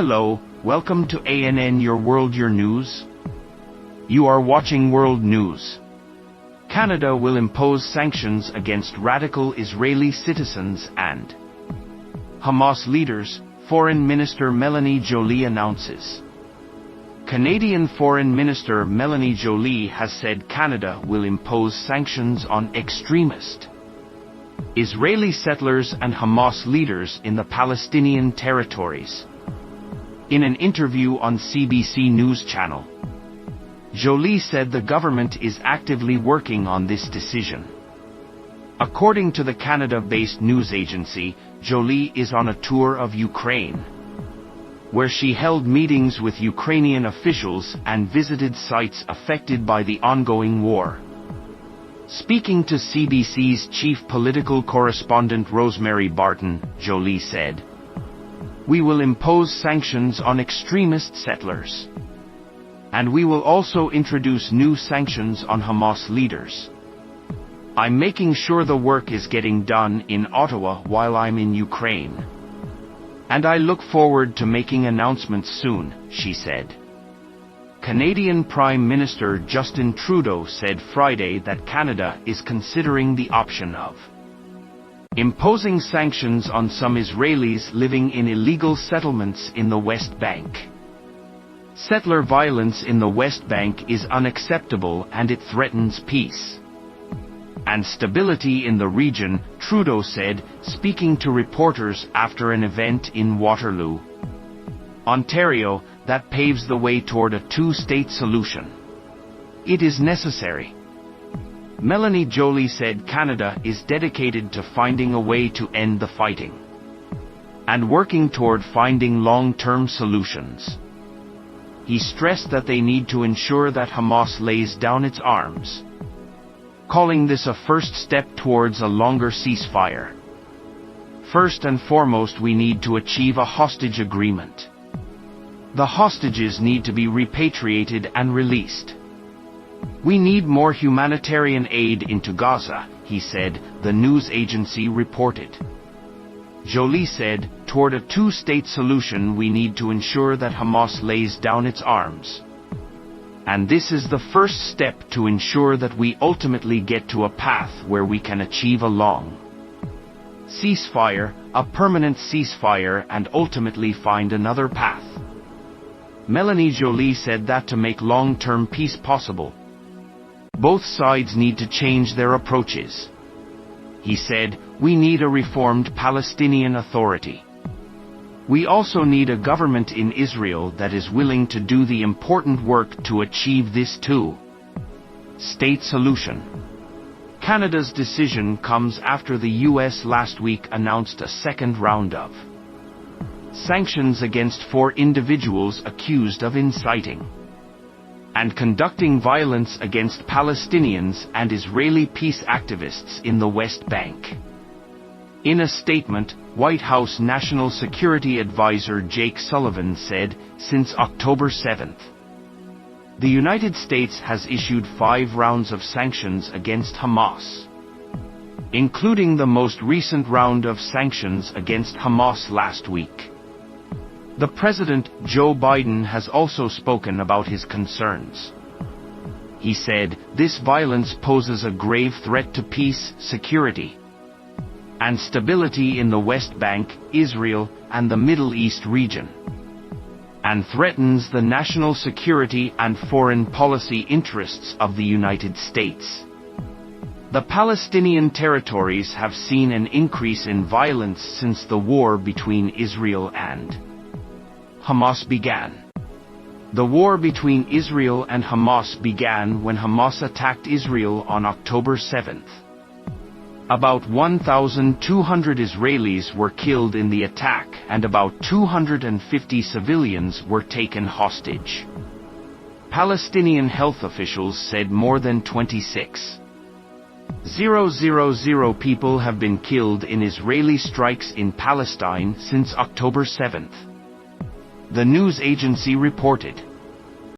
Hello, welcome to ANN Your World Your News. You are watching World News. Canada will impose sanctions against radical Israeli citizens and Hamas leaders, Foreign Minister Melanie Jolie announces. Canadian Foreign Minister Melanie Jolie has said Canada will impose sanctions on extremist Israeli settlers and Hamas leaders in the Palestinian territories. In an interview on CBC News Channel, Jolie said the government is actively working on this decision. According to the Canada-based news agency, Jolie is on a tour of Ukraine, where she held meetings with Ukrainian officials and visited sites affected by the ongoing war. Speaking to CBC's chief political correspondent Rosemary Barton, Jolie said, "We will impose sanctions on extremist settlers. And we will also introduce new sanctions on Hamas leaders. I'm making sure the work is getting done in Ottawa while I'm in Ukraine. And I look forward to making announcements soon," she said. Canadian Prime Minister Justin Trudeau said Friday that Canada is considering the option of imposing sanctions on some Israelis living in illegal settlements in the West Bank. Settler violence in the West Bank is unacceptable and it threatens peace and stability in the region, Trudeau said, speaking to reporters after an event in Waterloo, Ontario, that paves the way toward a two-state solution. It is necessary. Melanie Jolie said Canada is dedicated to finding a way to end the fighting and working toward finding long-term solutions. He stressed that they need to ensure that Hamas lays down its arms, calling this a first step towards a longer ceasefire. "First and foremost, we need to achieve a hostage agreement. The hostages need to be repatriated and released. We need more humanitarian aid into Gaza," he said, the news agency reported. Jolie said, "Toward a two-state solution we need to ensure that Hamas lays down its arms. And this is the first step to ensure that we ultimately get to a path where we can achieve a long ceasefire, a permanent ceasefire, and ultimately find another path." Melanie Jolie said that to make long-term peace possible, both sides need to change their approaches. He said, "We need a reformed Palestinian Authority. We also need a government in Israel that is willing to do the important work to achieve this two-state solution." Canada's decision comes after the U.S. last week announced a second round of sanctions against 4 individuals accused of inciting and conducting violence against Palestinians and Israeli peace activists in the West Bank. In a statement, White House National Security Advisor Jake Sullivan said, since October 7th, the United States has issued 5 rounds of sanctions against Hamas, including the most recent round of sanctions against Hamas last week. The President, Joe Biden, has also spoken about his concerns. He said, "This violence poses a grave threat to peace, security, and stability in the West Bank, Israel, and the Middle East region, and threatens the national security and foreign policy interests of the United States." The Palestinian territories have seen an increase in violence since the war between Israel and Hamas began. The war between Israel and Hamas began when Hamas attacked Israel on October 7th. About 1,200 Israelis were killed in the attack and about 250 civilians were taken hostage. Palestinian health officials said more than 26,000 people have been killed in Israeli strikes in Palestine since October 7th. The news agency reported.